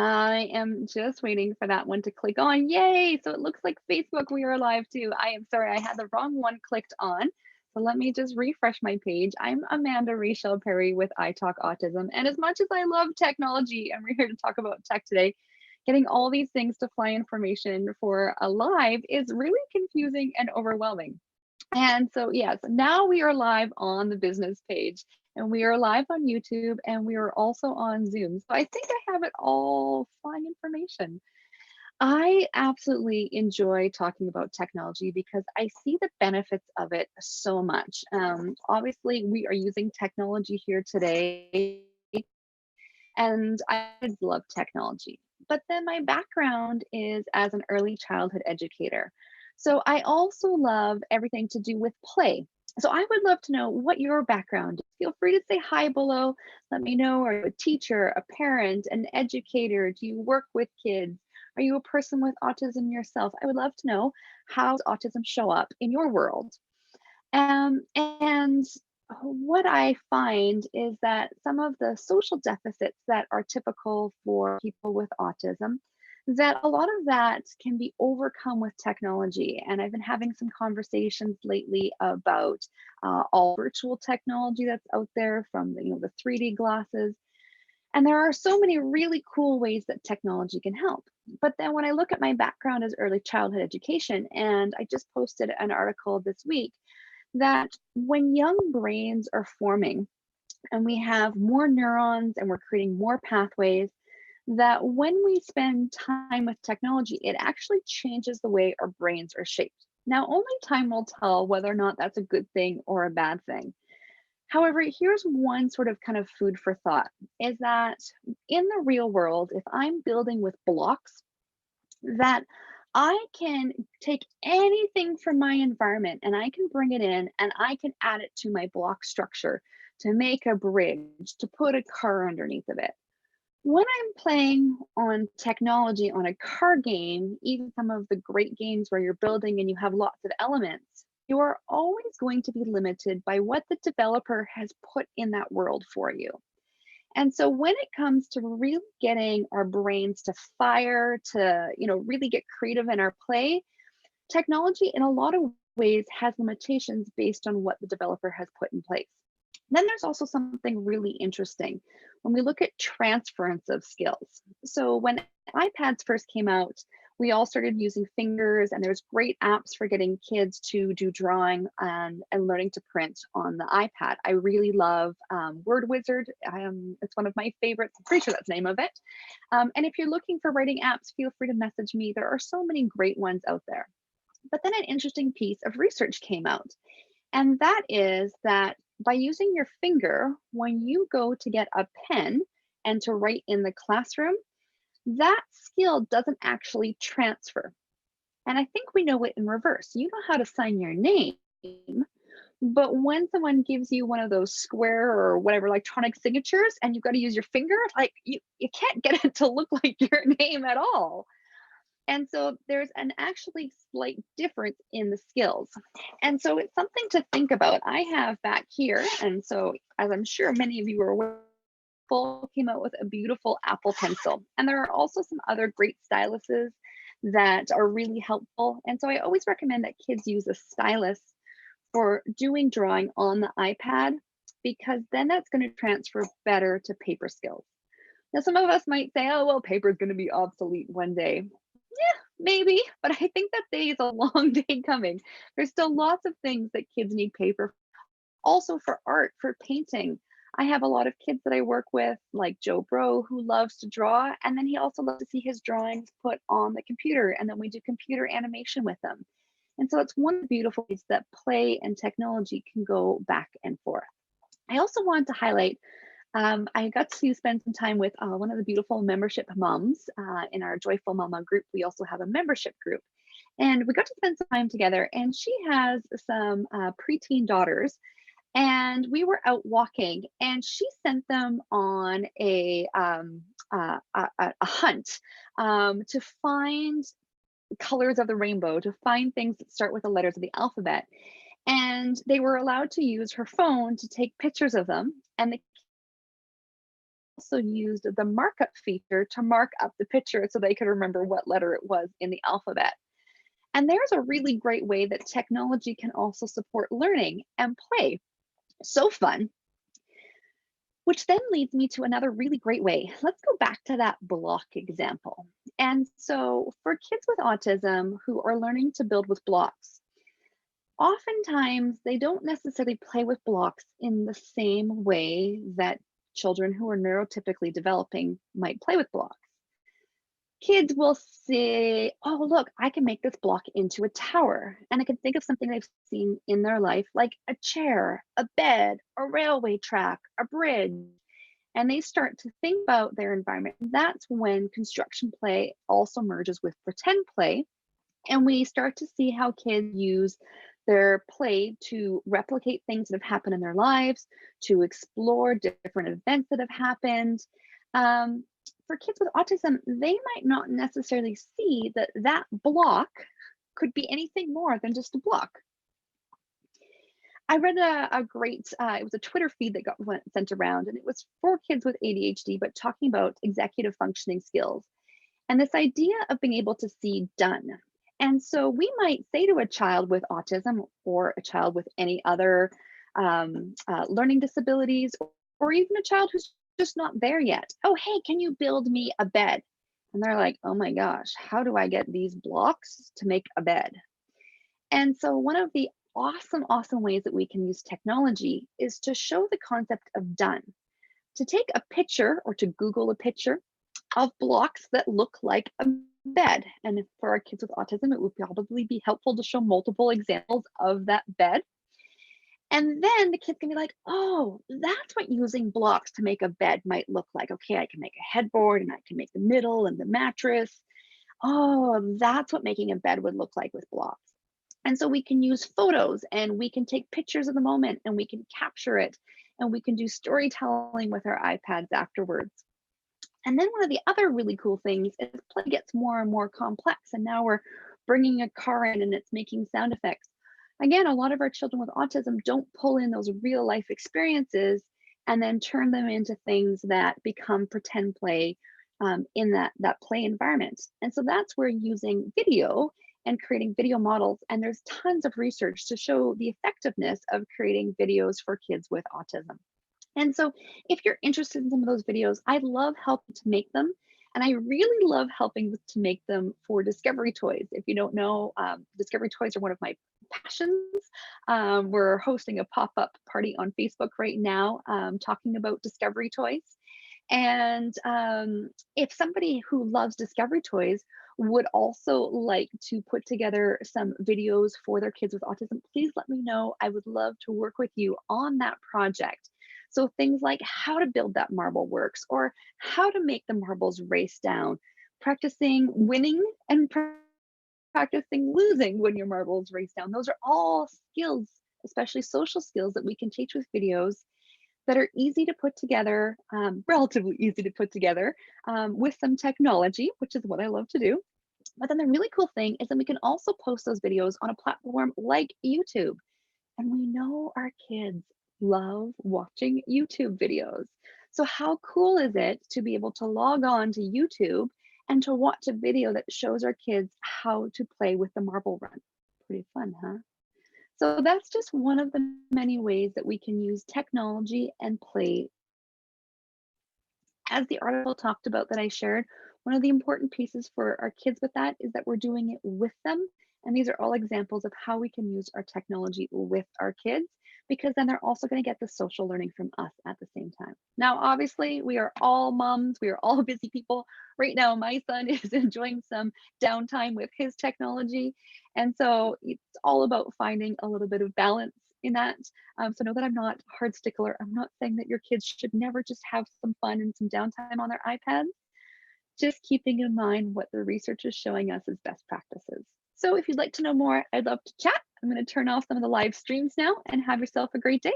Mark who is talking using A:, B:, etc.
A: I am just waiting for that one to click on. Yay! So it looks like Facebook we are live too. I am sorry, I had the wrong one clicked on. So let me just refresh my page. I'm Amanda Raichelle Perry with I Talk Autism. And as much as I love technology, and we're here to talk about tech today, getting all these things to fly information for a live is really confusing and overwhelming. And so, yes, now we are live on the business page and we are live on YouTube and we are also on Zoom. So I think I have it all flying information. I absolutely enjoy talking about technology because I see the benefits of it so much. Obviously, we are using technology here today, and I love technology. But then my background is as an early childhood educator. So I also love everything to do with play. So I would love to know what your background is. Feel free to say hi below. Let me know. Are you a teacher, a parent, an educator? Do you work with kids? Are you a person with autism yourself? I would love to know, how does autism show up in your world? And what I find is that some of the social deficits that are typical for people with autism, that a lot of that can be overcome with technology. And I've been having some conversations lately about all virtual technology that's out there, from the 3D glasses. And there are so many really cool ways that technology can help. But then when I look at my background as early childhood education, and I just posted an article this week that when young brains are forming and we have more neurons and we're creating more pathways, that when we spend time with technology, it actually changes the way our brains are shaped. Now, only time will tell whether or not that's a good thing or a bad thing. However, here's one sort of kind of food for thought, is that in the real world, if I'm building with blocks, that I can take anything from my environment and I can bring it in and I can add it to my block structure to make a bridge, to put a car underneath of it. When I'm playing on technology on a car game, even some of the great games where you're building and you have lots of elements, you are always going to be limited by what the developer has put in that world for you. And so when it comes to really getting our brains to fire, to, really get creative in our play, technology in a lot of ways has limitations based on what the developer has put in place. Then there's also something really interesting when we look at transference of skills. So when iPads first came out, we all started using fingers, and there's great apps for getting kids to do drawing and learning to print on the iPad. I really love Word Wizard. It's one of my favorites. I'm pretty sure that's the name of it. And if you're looking for writing apps, feel free to message me. There are so many great ones out there. But then an interesting piece of research came out, and that is that by using your finger, when you go to get a pen and to write in the classroom, that skill doesn't actually transfer. And I think we know it in reverse. You know how to sign your name, but when someone gives you one of those square or whatever electronic signatures and you've got to use your finger, like you can't get it to look like your name at all. And so there's an actually slight difference in the skills. And so it's something to think about. I have back here, and so as I'm sure many of you are aware, Apple came out with a beautiful Apple Pencil. And there are also some other great styluses that are really helpful. And so I always recommend that kids use a stylus for doing drawing on the iPad, because then that's going to transfer better to paper skills. Now, some of us might say, oh, well, paper is going to be obsolete one day. Yeah, maybe, but I think that day is a long day coming. There's still lots of things that kids need paper. Also for art, for painting. I have a lot of kids that I work with, like Joe Bro, who loves to draw, and then he also loves to see his drawings put on the computer, and then we do computer animation with them. And so it's one of the beautiful ways that play and technology can go back and forth. I also want to highlight, I got to spend some time with one of the beautiful membership moms in our Joyful Mama group. We also have a membership group. And we got to spend some time together. And she has some preteen daughters. And we were out walking, and she sent them on a hunt to find colors of the rainbow, to find things that start with the letters of the alphabet. And they were allowed to use her phone to take pictures of them. And the also used the markup feature to mark up the picture so they could remember what letter it was in the alphabet. And there's a really great way that technology can also support learning and play. So fun. Which then leads me to another really great way. Let's go back to that block example. And so, for kids with autism who are learning to build with blocks, oftentimes they don't necessarily play with blocks in the same way that children who are neurotypically developing might play with blocks. Kids will say, oh, look, I can make this block into a tower. And I can think of something they've seen in their life, like a chair, a bed, a railway track, a bridge. And they start to think about their environment. That's when construction play also merges with pretend play. And we start to see how kids use their play to replicate things that have happened in their lives, to explore different events that have happened. Um, for kids with autism, they might not necessarily see that that block could be anything more than just a block. I read a great, it was a Twitter feed that went sent around, and it was for kids with ADHD, but talking about executive functioning skills and this idea of being able to see done. And so we might say to a child with autism or a child with any other learning disabilities, or even a child who's just not there yet, oh, hey, can you build me a bed? And they're like, oh my gosh, how do I get these blocks to make a bed? And so, one of the awesome ways that we can use technology is to show the concept of done, to take a picture or to Google a picture of blocks that look like a bed. And for our kids with autism, it would probably be helpful to show multiple examples of that bed. And then the kids can be like, oh, that's what using blocks to make a bed might look like. Okay, I can make a headboard and I can make the middle and the mattress. Oh, that's what making a bed would look like with blocks. And so we can use photos and we can take pictures of the moment and we can capture it and we can do storytelling with our iPads afterwards. And then one of the other really cool things is play gets more and more complex. And now we're bringing a car in and it's making sound effects. Again, a lot of our children with autism don't pull in those real life experiences and then turn them into things that become pretend play in that play environment. And so that's where using video and creating video models. And there's tons of research to show the effectiveness of creating videos for kids with autism. And so, if you're interested in some of those videos, I love helping to make them. And I really love helping to make them for Discovery Toys. If you don't know, Discovery Toys are one of my passions. We're hosting a pop up party on Facebook right now talking about Discovery Toys. And if somebody who loves Discovery Toys would also like to put together some videos for their kids with autism, please let me know. I would love to work with you on that project. So things like how to build that marble works or how to make the marbles race down, practicing winning and practicing losing when your marbles race down. Those are all skills, especially social skills that we can teach with videos that are easy to put together, relatively easy to put together with some technology, which is what I love to do. But then the really cool thing is that we can also post those videos on a platform like YouTube. And we know our kids love watching YouTube videos. So, how cool is it to be able to log on to YouTube and to watch a video that shows our kids how to play with the marble run? Pretty fun, huh? So that's just one of the many ways that we can use technology and play. As the article talked about that I shared, one of the important pieces for our kids with that is that we're doing it with them. And these are all examples of how we can use our technology with our kids, because then they're also going to get the social learning from us at the same time. Now, obviously, we are all moms, we are all busy people. Right now, my son is enjoying some downtime with his technology. And so it's all about finding a little bit of balance in that. So know that I'm not a hard stickler. I'm not saying that your kids should never just have some fun and some downtime on their iPads, just keeping in mind what the research is showing us as best practices. So if you'd like to know more, I'd love to chat. I'm going to turn off some of the live streams now and have yourself a great day.